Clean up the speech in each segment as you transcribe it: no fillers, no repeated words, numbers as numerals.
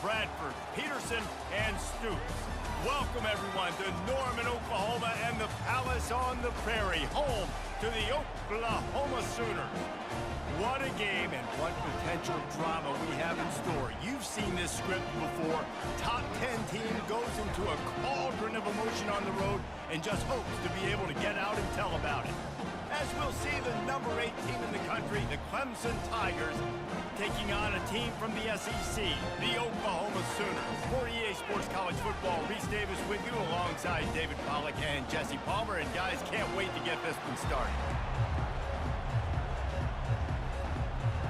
Bradford, Peterson, and Stoops. Welcome, everyone, to Norman, Oklahoma, and the Palace on the Prairie, home to the Oklahoma Sooners. What a game and what potential drama we have in store. You've seen this script before. Top 10 team goes into a cauldron of emotion on the road and just hopes to be able to get out and tell about it. As we'll see, the number 8 team in the country, the Clemson Tigers, taking on a team from the SEC, the Oklahoma Sooners. For EA Sports College Football, Reese Davis with you alongside David Pollack and Jesse Palmer. And guys, can't wait to get this one started.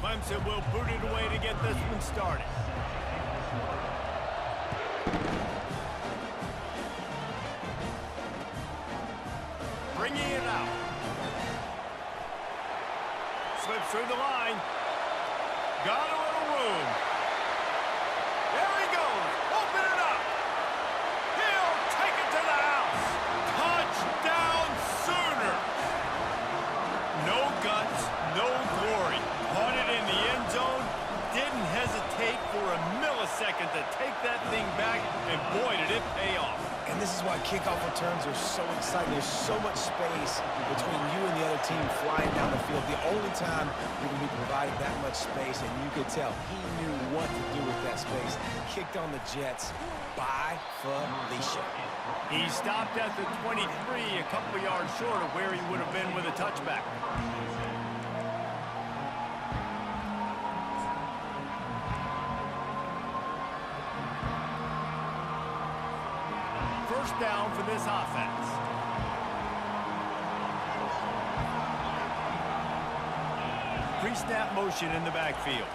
Clemson will boot it away to get this one started. Bringing it out. Slips through the line. Got a little room. There he goes. Open it up. He'll take it to the house. Touchdown Sooners. No guts, no glory. Caught it in the end zone. Didn't hesitate for a millisecond to take that thing back. And boy, did it pay off. And this is why kickoff returns are so exciting. There's so much space between you and the other team flying down the field. The only time you're going to be provided that much space, and you could tell he knew what to do with that space. Kicked on the Jets by Felicia. He stopped at the 23, a couple yards short of where he would have been with a touchback. First down for this offense. Pre-snap motion in the backfield.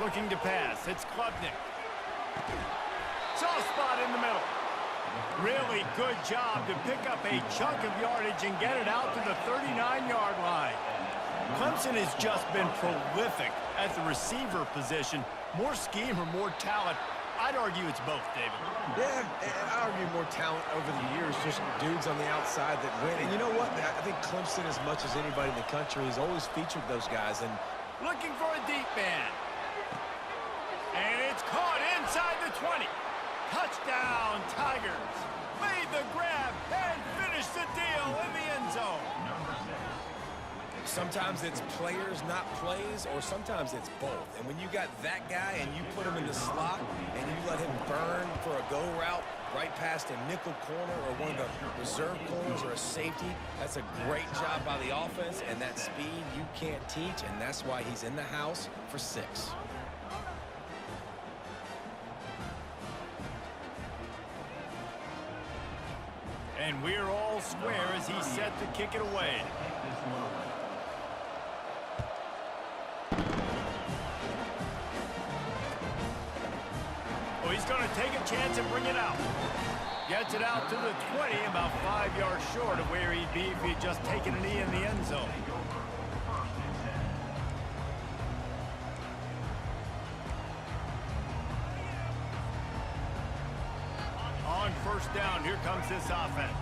Looking to pass. It's Klubnik. Soft spot in the middle. Really good job to pick up a chunk of yardage and get it out to the 39-yard line. Clemson has just been prolific at the receiver position. More scheme or more talent. I'd argue it's both, David. Yeah, I argue more talent over the years, just dudes on the outside that win. And you know what? I think Clemson, as much as anybody in the country, has always featured those guys. And looking for a deep man. And it's caught inside the 20. Touchdown, Tigers. Made the grab and finished the deal in the end zone. sometimes it's players, not plays, or sometimes it's both. And when you got that guy and you put him in the slot and you let him burn for a go route right past a nickel corner or one of the reserve corners or a safety, that's a great job by the offense, and that speed you can't teach, and that's why he's in the house for 6. And we're all square as he's set to kick it away. Oh, he's going to take a chance and bring it out. Gets it out to the 20, about 5 yards short of where he'd be if he'd just taken a knee in the end zone. On first down, here comes this offense.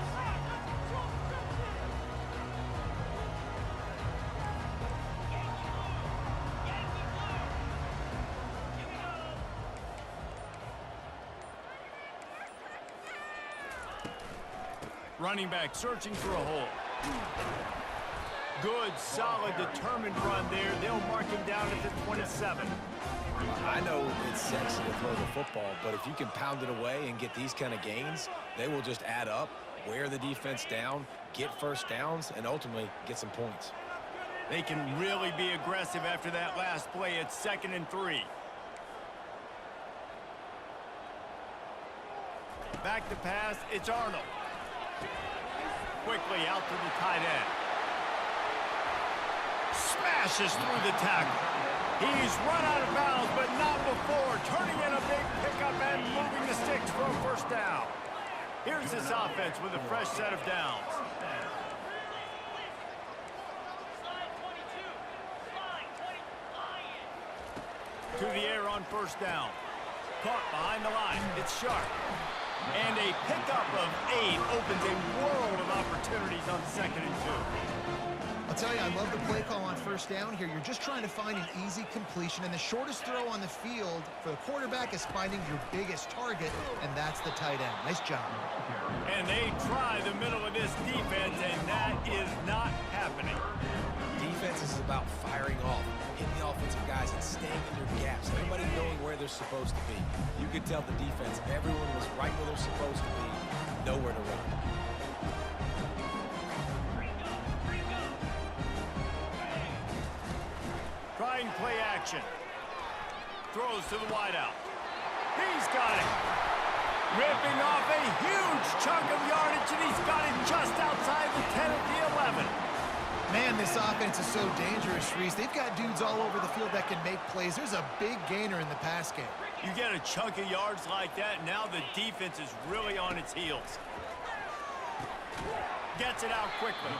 Running back searching for a hole. Good, solid, determined run there. They'll mark him down at the 27. I know it's sexy to throw the football, but if you can pound it away and get these kind of gains, they will just add up, wear the defense down, get first downs, and ultimately get some points. They can really be aggressive after that last play. It's 2nd and 3. Back to pass, it's Arnold. Quickly out to the tight end. Smashes through the tackle. He's run out of bounds, but not before. Turning in a big pickup and moving the sticks for a first down. Here's this offense with a fresh set of downs. To the air on first down. Caught behind the line. It's Sharp. And a pickup of 8 opens a world of opportunities on 2nd and 2. I'll tell you, I love the play call on first down here. You're just trying to find an easy completion, and the shortest throw on the field for the quarterback is finding your biggest target, and that's the tight end. Nice job. And they try the middle of this defense, and that is not happening. Defense is about firing off, hitting the offensive guys and staying in their gaps, everybody knowing where they're supposed to be. You could tell the defense, everyone was right where they're supposed to be, nowhere to run. Trying play action. Throws to the wideout. He's got it. Ripping off a huge chunk of yardage, and he's got it just outside the 10 of the 11. Man, this offense is so dangerous, Reese. They've got dudes all over the field that can make plays. There's a big gainer in the pass game. You get a chunk of yards like that, now the defense is really on its heels. Gets it out quickly.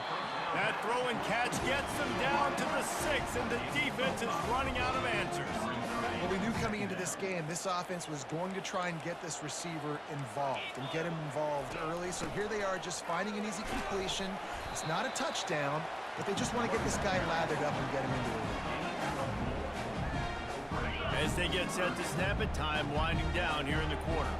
That throw and catch gets them down to the 6, and the defense is running out of answers. Well, we knew coming into this game, this offense was going to try and get this receiver involved and get him involved early. So here they are just finding an easy completion. It's not a touchdown, but they just want to get this guy lathered up and get him into the ring. As they get set to snap it, time winding down here in the quarter.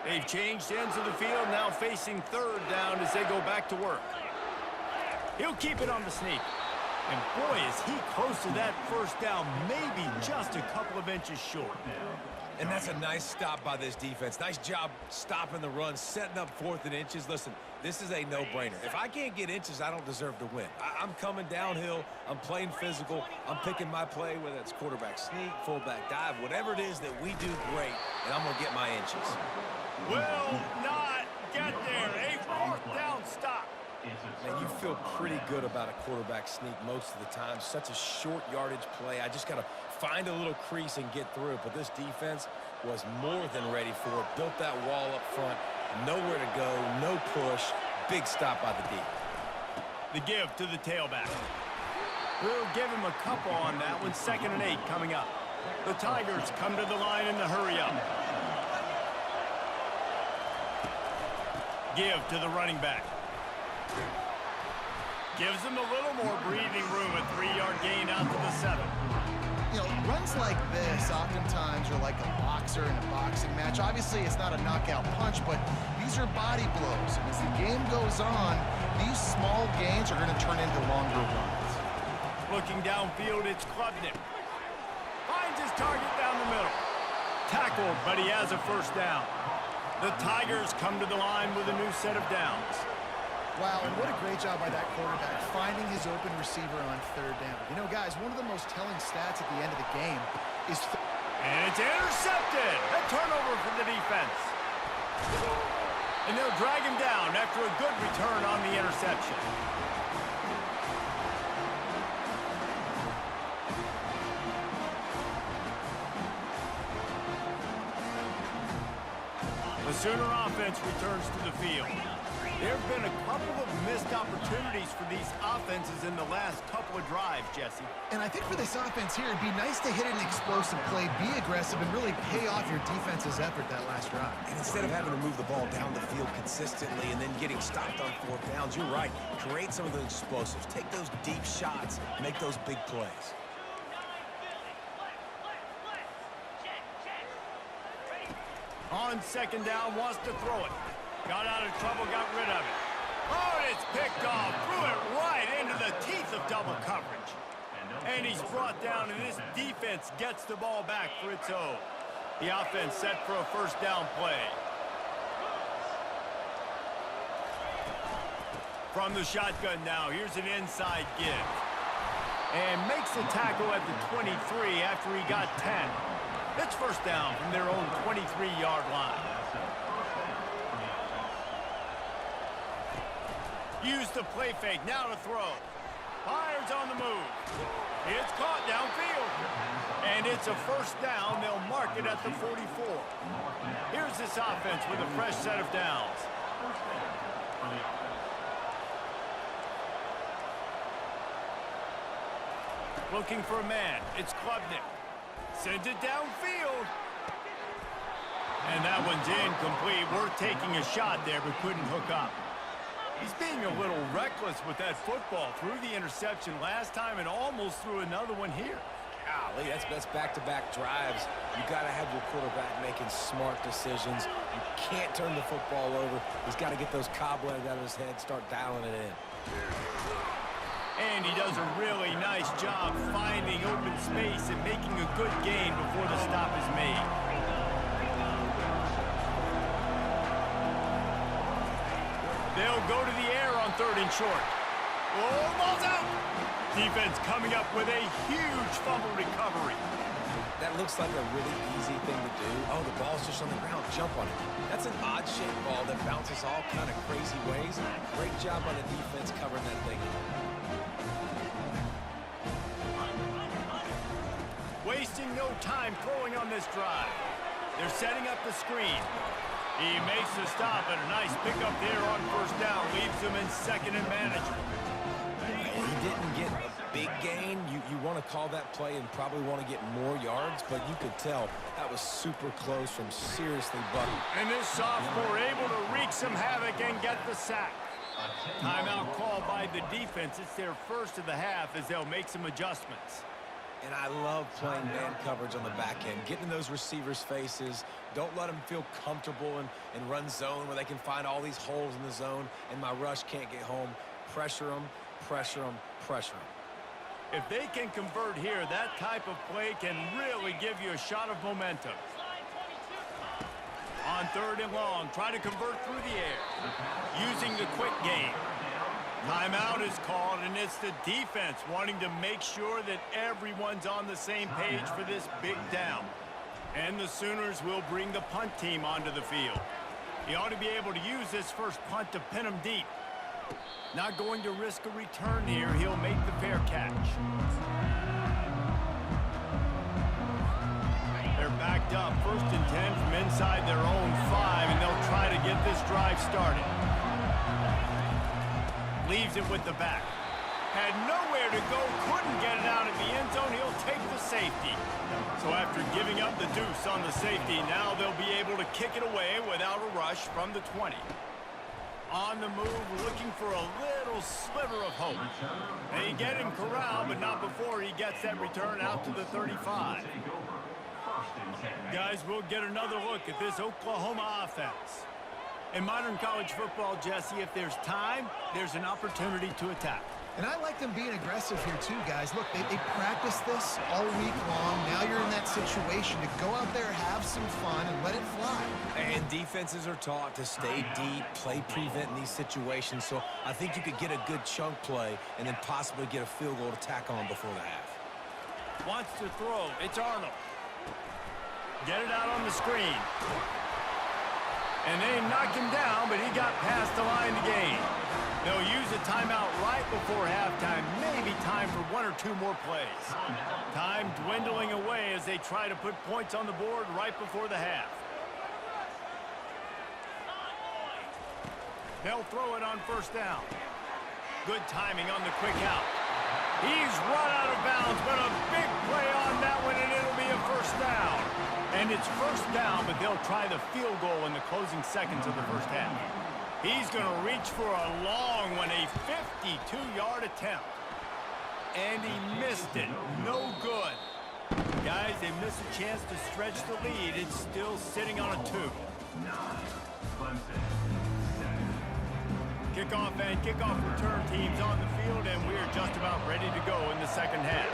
They've changed ends of the field, now facing third down as they go back to work. He'll keep it on the sneak. And boy, is he close to that first down, maybe just a couple of inches short. And that's a nice stop by this defense. Nice job stopping the run, setting up 4th and inches. Listen, this is a no-brainer. If I can't get inches, I don't deserve to win. I'm coming downhill. I'm playing physical. I'm picking my play, whether it's quarterback sneak, fullback dive, whatever it is that we do great, and I'm going to get my inches. Will not get there. A 4th down stop. Man, you feel pretty good about a quarterback sneak most of the time. Such a short yardage play. I just got to find a little crease and get through it. But this defense was more than ready for it. Built that wall up front. Nowhere to go. No push. Big stop by the D. The give to the tailback. We'll give him a couple on that one. 2nd and 8 coming up. The Tigers come to the line in the hurry up. Give to the running back. Gives him a little more breathing room, a 3-yard gain out to the 7. You know, runs like this oftentimes are like a boxer in a boxing match. Obviously, it's not a knockout punch, but these are body blows. And as the game goes on, these small gains are going to turn into longer runs. Looking downfield, it's Klubnik. Finds his target down the middle. Tackled, but he has a first down. The Tigers come to the line with a new set of downs. Wow, and what a great job by that quarterback, finding his open receiver on 3rd down. You know, guys, one of the most telling stats at the end of the game is... And it's intercepted! A turnover for the defense. And they'll drag him down after a good return on the interception. The Sooner offense returns to the field. There have been a couple of missed opportunities for these offenses in the last couple of drives, Jesse. And I think for this offense here, it'd be nice to hit an explosive play, be aggressive, and really pay off your defense's effort that last drive. And instead of having to move the ball down the field consistently and then getting stopped on 4th downs, you're right. Create some of those explosives. Take those deep shots. Make those big plays. On 2nd down, wants to throw it. Got out of trouble, got rid of it. Oh, and it's picked off. Threw it right into the teeth of double coverage. And he's brought down, and this defense gets the ball back for its own. The offense set for a first down play. From the shotgun now, here's an inside give. And makes the tackle at the 23 after he got 10. It's first down from their own 23-yard line. Use the play fake, now to throw. Fires on the move. It's caught downfield. And it's a first down. They'll mark it at the 44. Here's this offense with a fresh set of downs. Looking for a man. It's Klubnik. Sends it downfield. And that one's incomplete. Worth taking a shot there, but couldn't hook up. He's being a little reckless with that football. Threw the interception last time and almost threw another one here. Golly, that's back-to-back drives. You got to have your quarterback making smart decisions. You can't turn the football over. He's got to get those cobwebs out of his head, start dialing it in. And he does a really nice job finding open space and making a good gain before the stop is made. They'll go to the air on 3rd and short. Oh, ball's out! Defense coming up with a huge fumble recovery. That looks like a really easy thing to do. Oh, the ball's just on the ground. Jump on it. That's an odd-shaped ball that bounces all kind of crazy ways. Great job on the defense covering that thing. Wasting no time throwing on this drive. They're setting up the screen. He makes the stop, and a nice pickup there on 1st down. Leaves them in 2nd and manager. He didn't get a big gain. You want to call that play and probably want to get more yards, but you could tell that was super close from seriously bucking. And this sophomore able to wreak some havoc and get the sack. Timeout call by the defense. It's their first of the half as they'll make some adjustments. And I love playing man coverage on the back end, getting in those receivers' faces. Don't let them feel comfortable and run zone where they can find all these holes in the zone and my rush can't get home. Pressure them, pressure them, pressure them. If they can convert here, that type of play can really give you a shot of momentum. On 3rd and long, trying to convert through the air, using the quick game. Timeout is called, and it's the defense wanting to make sure that everyone's on the same page for this big down. And the Sooners will bring the punt team onto the field. He ought to be able to use this first punt to pin him deep. Not going to risk a return here. He'll make the fair catch. They're backed up, 1st and 10 from inside their own 5, and they'll try to get this drive started. Leaves it with the back. Had nowhere to go, couldn't get it out of the end zone. He'll take the safety. So after giving up the deuce on the safety, now they'll be able to kick it away without a rush from the 20. On the move, looking for a little sliver of hope. They get him corralled, but not before he gets that return out to the 35. Guys, we'll get another look at this Oklahoma offense. In modern college football, Jesse, if there's time, there's an opportunity to attack. And I like them being aggressive here too, guys. Look, they practice this all week long. Now you're in that situation to go out there, have some fun, and let it fly. And defenses are taught to stay deep, play prevent in these situations. So I think you could get a good chunk play and then possibly get a field goal to tack on before the half. Wants to throw. It's Arnold. Get it out on the screen. And they knocked him down, but he got past the line to gain. They'll use a timeout right before halftime. Maybe time for 1 or 2 more plays. Time dwindling away as they try to put points on the board right before the half. They'll throw it on 1st down. Good timing on the quick out. He's run out of bounds, but a big play on that one, and it'll be a 1st down. And it's 1st down, but they'll try the field goal in the closing seconds of the 1st half. He's going to reach for a long one, a 52-yard attempt. And he missed it. No good. Guys, they miss a chance to stretch the lead. It's still sitting on a 2. Kickoff and kickoff return teams on the field, and we're just about ready to go in the 2nd half.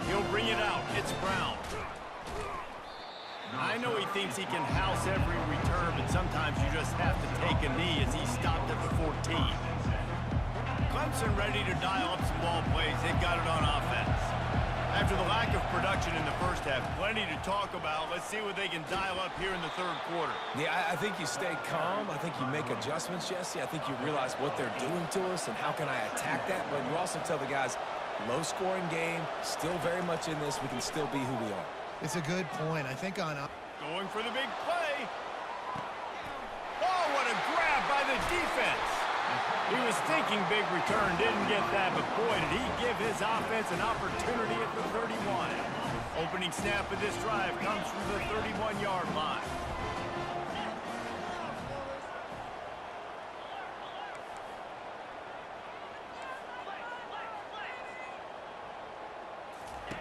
He'll bring it out. It's Brown. I know he thinks he can house every return, but sometimes you just have to take a knee as he stopped at the 14. Clemson ready to dial up some ball plays. They've got it on offense. After the lack of production in the 1st half, plenty to talk about. Let's see what they can dial up here in the 3rd quarter. Yeah, I think you stay calm. I think you make adjustments, Jesse. I think you realize what they're doing to us and how can I attack that. But you also tell the guys, low-scoring game, still very much in this. We can still be who we are. It's a good point. I think on... Going for the big play. Oh, what a grab by the defense. He was a stinking big return. Didn't get that, but boy, did he give his offense an opportunity at the 31. Opening snap of this drive comes from the 31-yard line.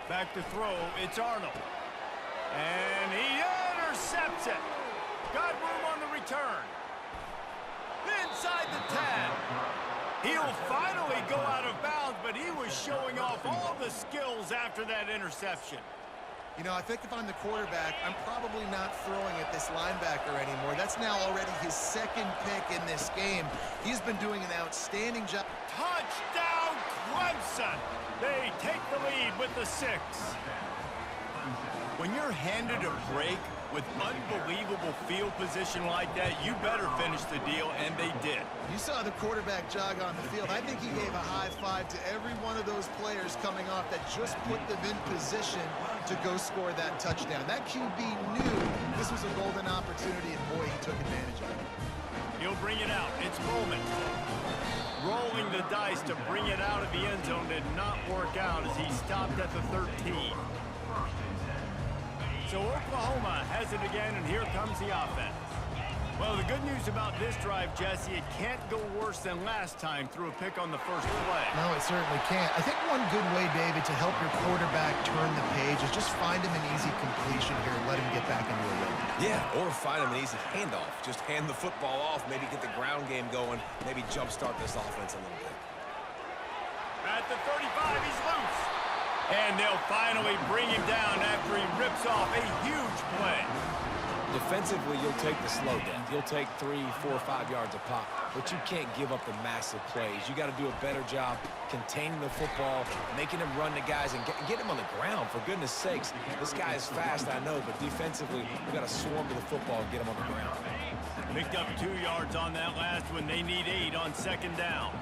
Back to throw, it's Arnold. And he intercepts it. Got room on the return. Inside the 10. He'll finally go out of bounds, but he was showing off all the skills after that interception. You know, I think if I'm the quarterback, I'm probably not throwing at this linebacker anymore. That's now already his second pick in this game. He's been doing an outstanding job. Touchdown, Clemson! They take the lead with the 6. When you're handed a break with unbelievable field position like that, you better finish the deal, and they did. You saw the quarterback jog on the field. I think he gave a high five to every one of those players coming off that just put them in position to go score that touchdown. That QB knew this was a golden opportunity, and boy, he took advantage of it. He'll bring it out. It's Bowman. Rolling the dice to bring it out of the end zone did not work out as he stopped at the 13. So Oklahoma has it again, and here comes the offense. Well, the good news about this drive, Jesse, it can't go worse than last time through a pick on the first play. No, it certainly can't. I think one good way, David, to help your quarterback turn the page is just find him an easy completion here and let him get back into a rhythm. Yeah, or find him an easy handoff. Just hand the football off, maybe get the ground game going, maybe jumpstart this offense a little bit. At the 35, he's loose. And they'll finally bring him down after he rips off a huge play. Defensively, you'll take the slow death. You'll take 3, 4, 5 yards a pop, but you can't give up the massive plays. You got to do a better job containing the football, making him run the guys, and get him on the ground. For goodness sakes, this guy is fast, I know, but defensively, you got to swarm to the football and get him on the ground. Picked up 2 yards on that last one. They need 8 on second down.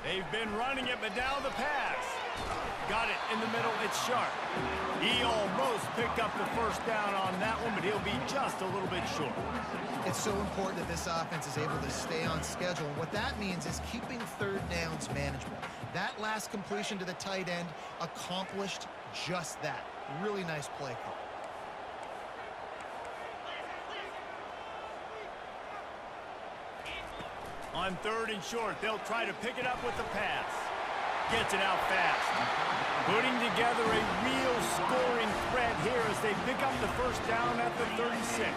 They've been running it, but now the pass. Got it in the middle. It's Sharp. He almost picked up the first down on that one, but he'll be just a little bit short. It's so important that this offense is able to stay on schedule. And what that means is keeping third downs manageable. That last completion to the tight end accomplished just that. Really nice play call. On 3rd and short, they'll try to pick it up with the pass. Gets it out fast. Putting together a real scoring threat here as they pick up the first down at the 36.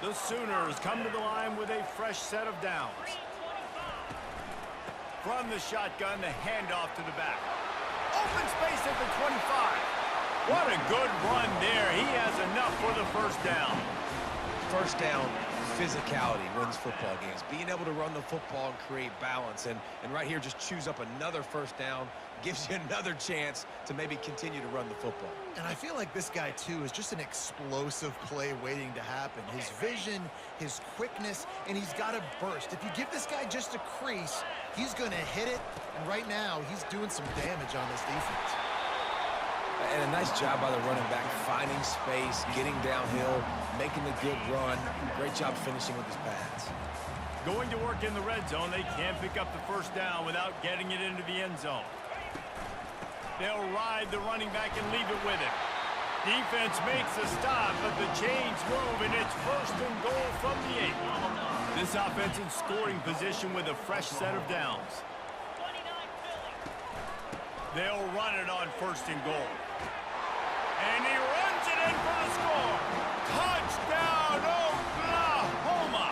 The Sooners come to the line with a fresh set of downs. From the shotgun, the handoff to the back. Open space at the 25. What a good run there. He has enough for the first down. First down, physicality wins football games. Being able to run the football and create balance. And right here, just choose up another first down. Gives you another chance to maybe continue to run the football. And I feel like this guy, too, is just an explosive play waiting to happen. His vision, his quickness, and he's got a burst. If you give this guy just a crease, he's going to hit it. And right now, he's doing some damage on this defense. And a nice job by the running back, finding space, getting downhill, making the good run. Great job finishing with his pads. Going to work in the red zone, they can't pick up the first down without getting it into the end zone. They'll ride the running back and leave it with him. Defense makes a stop, but the chains move, and it's 1st and goal from the 8. This offense in scoring position with a fresh set of downs. They'll run it on 1st and goal. And he runs it in for the score. Touchdown, Oklahoma!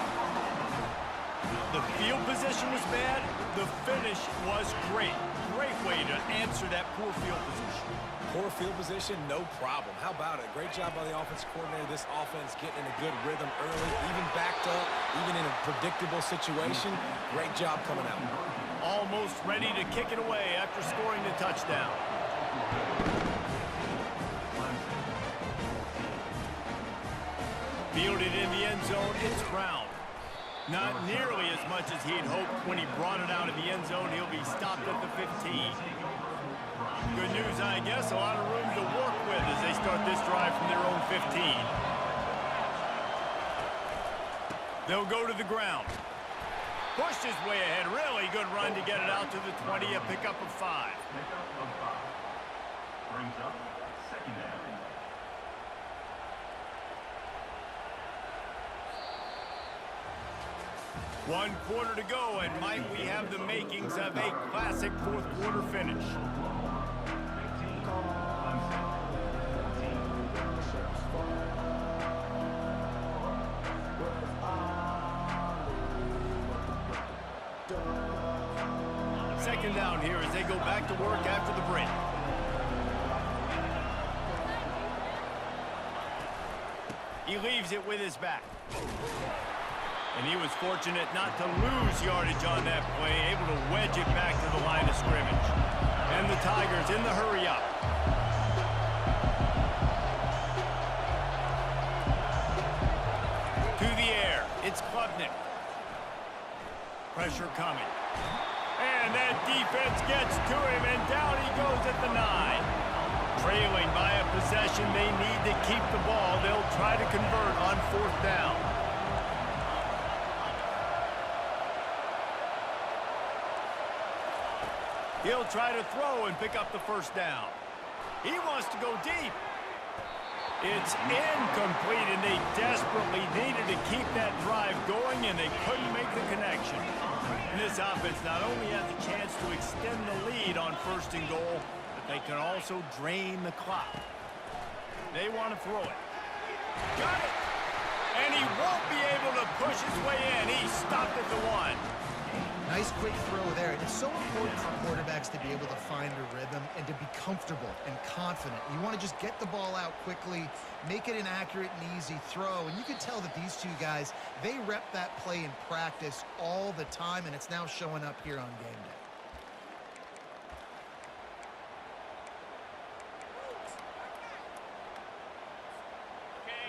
The field position was bad. The finish was great. Great way to answer that poor field position. Poor field position, no problem. How about it? Great job by the offensive coordinator. This offense getting in a good rhythm early, even backed up, even in a predictable situation. Great job coming out. Almost ready to kick it away after scoring the touchdown. Fielded in the end zone, it's Brown. Not nearly as much as he'd hoped when he brought it out of the end zone. He'll be stopped at the 15. Good news, I guess. A lot of room to work with as they start this drive from their own 15. They'll go to the ground. Pushed his way ahead. Really good run to get it out to the 20, a pickup of 5. Pickup of 5. Brings up second down. One quarter to go, and might we have the makings of a classic fourth quarter finish. Second down here as they go back to work after the break. He leaves it with his back. And he was fortunate not to lose yardage on that play, able to wedge it back to the line of scrimmage. And the Tigers in the hurry up. To the air, it's Klubnik. Pressure coming. And that defense gets to him, and down he goes at the 9. Trailing by a possession, they need to keep the ball. They'll try to convert on 4th down. He'll try to throw and pick up the first down. He wants to go deep. It's incomplete, and they desperately needed to keep that drive going, and they couldn't make the connection. And this offense not only has a chance to extend the lead on 1st and goal, but they can also drain the clock. They want to throw it. Got it! And he won't be able to push his way in. He stopped at the 1. Nice quick throw there. It's so important for quarterbacks to be able to find a rhythm and to be comfortable and confident. You want to just get the ball out quickly, make it an accurate and easy throw. And you can tell that these two guys, they rep that play in practice all the time, and it's now showing up here on game day.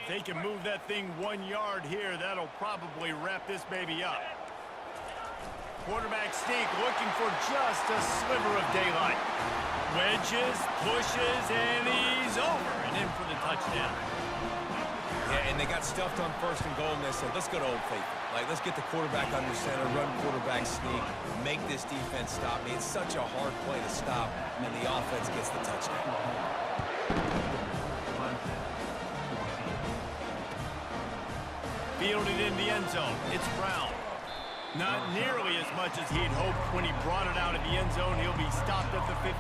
If they can move that thing 1 yard here, that'll probably wrap this baby up. Quarterback sneak looking for just a sliver of daylight. Wedges, pushes, and he's over and in for the touchdown. Yeah, and they got stuffed on 1st and goal, and they said, let's go to Old Faithful. Like, let's get the quarterback under center, run quarterback sneak, make this defense stop me. It's such a hard play to stop, and the offense gets the touchdown. Fielded in the end zone. It's Brown. Not nearly as much as he'd hoped when he brought it out of the end zone. He'll be stopped at the 15.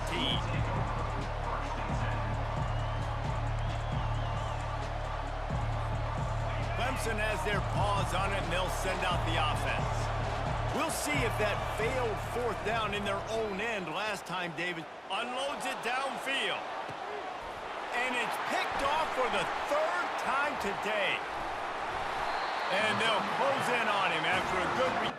Clemson has their paws on it, and they'll send out the offense. We'll see if that failed 4th down in their own end last time David unloads it downfield. And it's picked off for the 3rd time today. And they'll close in on him after a good